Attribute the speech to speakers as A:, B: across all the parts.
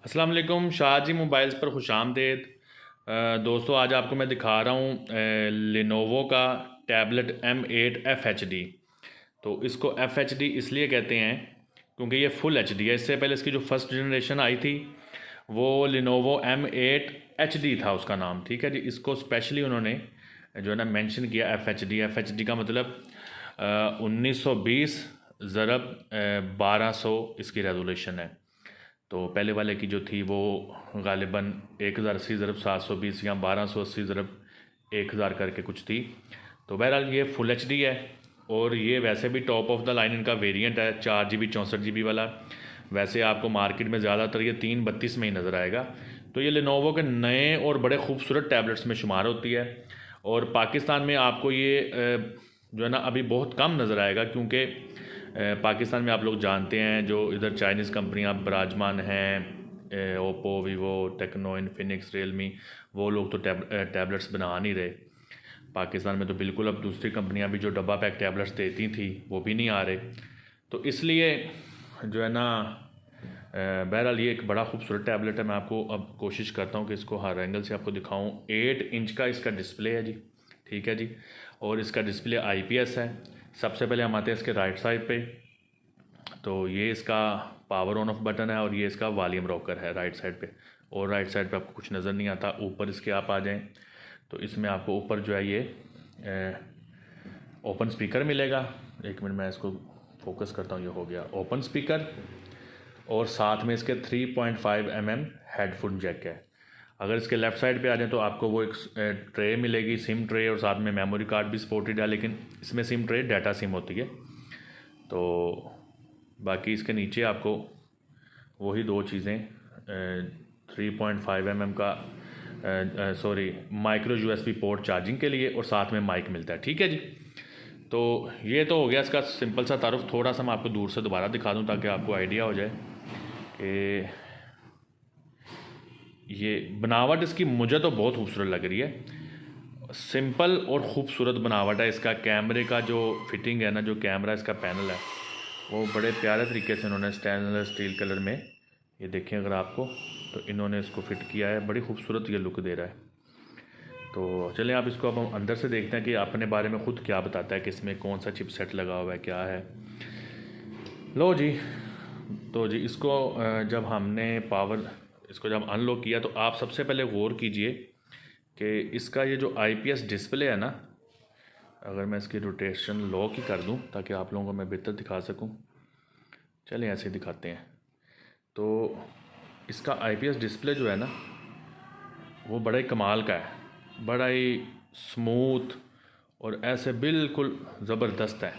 A: अस्सलाम वालेकुम, शाहजी मोबाइल्स पर खुशामदीद। दोस्तों, आज आपको मैं दिखा रहा हूँ लिनोवो का टैबलेट M8 FHD। तो इसको FHD इसलिए कहते हैं क्योंकि ये फुल HD है। इससे पहले इसकी जो फर्स्ट जनरेशन आई थी वो लिनोवो M8 HD था उसका नाम, ठीक है जी। इसको स्पेशली उन्होंने जो है ना मेंशन किया FHD का मतलब 1920 ज़रब 1200 इसकी रेजोल्यूशन है। तो पहले वाले की जो थी वो गालिबन 1080 ज़रब 720 या 1280 ज़रब 1000 करके कुछ थी। तो बहरहाल ये फुल HD है और ये वैसे भी टॉप ऑफ द लाइन इनका वेरिएंट है, 4 GB 64 GB वाला। वैसे आपको मार्केट में ज़्यादातर ये 332 में ही नज़र आएगा। तो ये लेनोवो के नए और बड़े खूबसूरत टैबलेट्स में शुमार होती है और पाकिस्तान में आपको ये जो है ना अभी बहुत कम नज़र आएगा, क्योंकि पाकिस्तान में आप लोग जानते हैं जो इधर चाइनीज़ कंपनियां बराजमान हैं, Oppo, Vivo, Tecno, Infinix, Realme, वो लोग तो टैबलेट्स बना नहीं रहे। पाकिस्तान में तो बिल्कुल अब दूसरी कंपनियां भी जो डब्बा पैक टैबलेट्स देती थी वो भी नहीं आ रहे। तो इसलिए जो है ना बहरहाल ये एक बड़ा खूबसूरत टैबलेट है। मैं आपको अब कोशिश करता हूँ कि इसको हर एंगल से आपको दिखाऊँ। 8 इंच का इसका डिस्प्ले है जी, ठीक है जी। और इसका डिस्प्ले IPS है। सबसे पहले हम आते हैं इसके राइट साइड पे। तो ये इसका पावर ऑन ऑफ बटन है और ये इसका वॉल्यूम रॉकर है राइट साइड पे। और राइट साइड पे आपको कुछ नज़र नहीं आता। ऊपर इसके आप आ जाएं तो इसमें आपको ऊपर जो है ये ओपन स्पीकर मिलेगा। एक मिनट मैं इसको फोकस करता हूँ। ये हो गया ओपन स्पीकर और साथ में इसके 3.5 mm हेडफोन जैक है। अगर इसके लेफ़्ट साइड पे आ जाए तो आपको वो एक ट्रे मिलेगी, सिम ट्रे, और साथ में मेमोरी कार्ड भी सपोर्टेड है, लेकिन इसमें सिम ट्रे डाटा सिम होती है। तो बाकी इसके नीचे आपको वही दो चीज़ें 3.5 mm का माइक्रो USB पोर्ट चार्जिंग के लिए, और साथ में माइक मिलता है, ठीक है जी। तो ये तो हो गया इसका सिंपल सा तारुफ। थोड़ा सा मैं आपको दूर से दोबारा दिखा दूं ताकि आपको आइडिया हो जाए कि ये बनावट इसकी मुझे तो बहुत खूबसूरत लग रही है। सिंपल और ख़ूबसूरत बनावट है। इसका कैमरे का जो फिटिंग है ना, जो कैमरा इसका पैनल है वो बड़े प्यारे तरीके से इन्होंने स्टेनलेस स्टील कलर में, ये देखें अगर आपको, तो इन्होंने इसको फिट किया है। बड़ी खूबसूरत ये लुक दे रहा है। तो चलें आप इसको अब हम अंदर से देखते हैं कि अपने बारे में ख़ुद क्या बताता है कि इसमें कौन सा चिपसेट लगा हुआ है, क्या है। लो जी, तो जी इसको जब हमने इसको जब अनलॉक किया तो आप सबसे पहले गौर कीजिए कि इसका ये जो IPS डिस्प्ले है ना, अगर मैं इसकी रोटेशन लॉक ही कर दूं ताकि आप लोगों को मैं बेहतर दिखा सकूं। चलें ऐसे दिखाते हैं। तो इसका IPS डिस्प्ले जो है ना वो बड़ा ही कमाल का है, बड़ा ही स्मूथ और ऐसे बिल्कुल ज़बरदस्त है।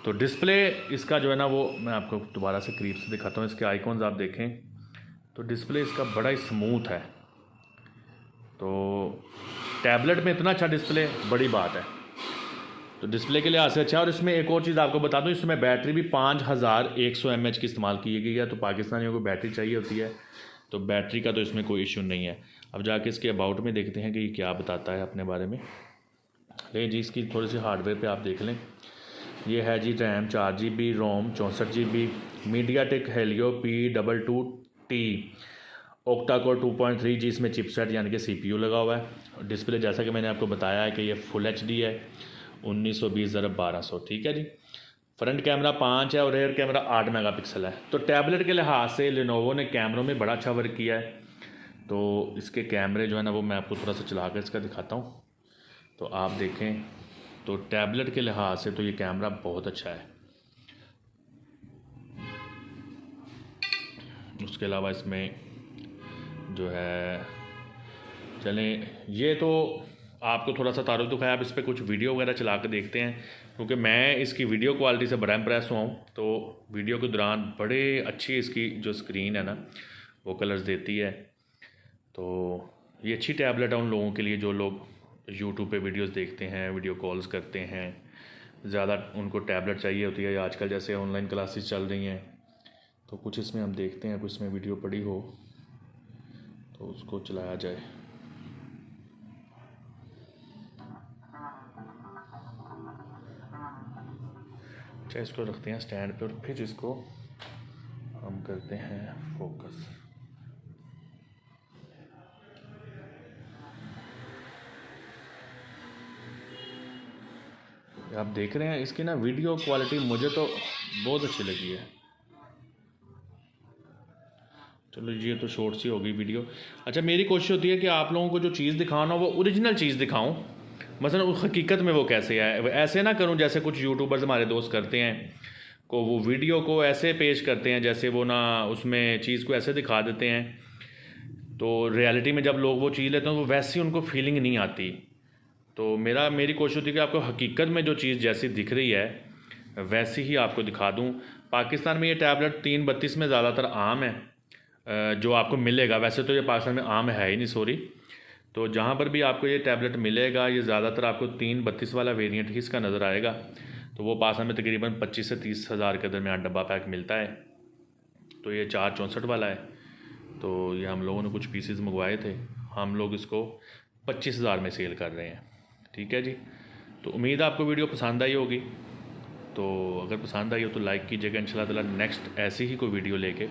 A: तो डिस्प्ले इसका जो है ना वो मैं आपको दोबारा से करीब से दिखाता हूँ। इसके आइकॉन्स आप देखें तो डिस्प्ले इसका बड़ा ही स्मूथ है। तो टैबलेट में इतना अच्छा डिस्प्ले बड़ी बात है। तो डिस्प्ले के लिहाज से अच्छा है। और इसमें एक और चीज़ आपको बता दूं, इसमें बैटरी भी 5100 mAh की इस्तेमाल की गई है। तो पाकिस्तानियों को बैटरी चाहिए होती है, तो बैटरी का तो इसमें कोई इशू नहीं है। अब जाके इसके अबाउट में देखते हैं कि ये क्या बताता है अपने बारे में। ले जी, इसकी थोड़ी सी हार्डवेयर पे आप देख लें। ये है जी रैम 4 GB, रोम 64 GB, MediaTek Helio P22T, octa core 2.3 जी इसमें चिपसेट यानी कि CPU लगा हुआ है। डिस्प्ले जैसा कि मैंने आपको बताया है कि ये फुल HD है, 1920x1200, ठीक है जी। फ्रंट कैमरा 5 है और रेयर कैमरा 8 मेगापिक्सल है। तो टैबलेट के लिहाज से लेनोवो ने कैमरों में बड़ा अच्छा वर्क किया है। तो इसके कैमरे जो है ना वो मैं आपको थोड़ा सा चला कर इसका दिखाता हूँ। तो आप देखें तो टैबलेट के लिहाज से तो ये कैमरा बहुत अच्छा है। उसके अलावा इसमें जो है, चलें ये तो आपको थोड़ा सा तारुफ दिखाया। आप इस पर कुछ वीडियो वगैरह चला कर देखते हैं, क्योंकि मैं इसकी वीडियो क्वालिटी से बड़ा इम्प्रेस हुआ हूँ। तो वीडियो के दौरान बड़े अच्छी इसकी जो स्क्रीन है ना वो कलर्स देती है। तो ये अच्छी टैबलेट है उन लोगों के लिए जो लोग यूट्यूब पे वीडियोस देखते हैं, वीडियो कॉल्स करते हैं, ज़्यादा उनको टैबलेट चाहिए होती है। आजकल जैसे ऑनलाइन क्लासेस चल रही हैं, तो कुछ इसमें हम देखते हैं, कुछ इसमें वीडियो पड़ी हो तो उसको चलाया जाए। अच्छा, इसको रखते हैं स्टैंड पे और फिर इसको हम करते हैं फोकस। आप देख रहे हैं इसकी ना वीडियो क्वालिटी मुझे तो बहुत अच्छी लगी है। चलो ये तो शॉर्ट सी होगी वीडियो। अच्छा, मेरी कोशिश होती है कि आप लोगों को जो चीज़ दिखाऊँ ना वो ओरिजिनल चीज़ दिखाऊँ, मसलन उस हकीकत में वो कैसे है, ऐसे ना करूँ जैसे कुछ यूट्यूबर्स हमारे दोस्त करते हैं, को वो वीडियो को ऐसे पेश करते हैं जैसे वो ना उसमें चीज़ को ऐसे दिखा देते हैं, तो रियलिटी में जब लोग वो चीज़ लेते हैं तो वैसी उनको फीलिंग नहीं आती। तो मेरी कोशिश होती है कि आपको हकीकत में जो चीज़ जैसी दिख रही है वैसी ही आपको दिखा दूँ। पाकिस्तान में ये टैबलेट 332 में ज़्यादातर आम है जो आपको मिलेगा, वैसे तो ये पाकिस्तान में आम है ही नहीं, सॉरी। तो जहाँ पर भी आपको ये टैबलेट मिलेगा ये ज़्यादातर आपको 332 वाला वेरिएंट ही इसका नज़र आएगा। तो वो पाकिस्तान में तकरीबन 25 से 30 हज़ार के दरमियान डब्बा पैक मिलता है। तो ये 464 वाला है। तो ये हम लोगों ने कुछ पीसेस मंगवाए थे, हम लोग इसको 25,000 में सेल कर रहे हैं। ठीक है जी। तो उम्मीद है आपको वीडियो पसंद आई होगी। तो अगर पसंद आई हो तो लाइक कीजिएगा। इंशाल्लाह ताला नेक्स्ट ऐसी ही कोई वीडियो लेके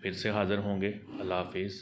A: फिर से हाज़िर होंगे। अल्लाह हाफिज़।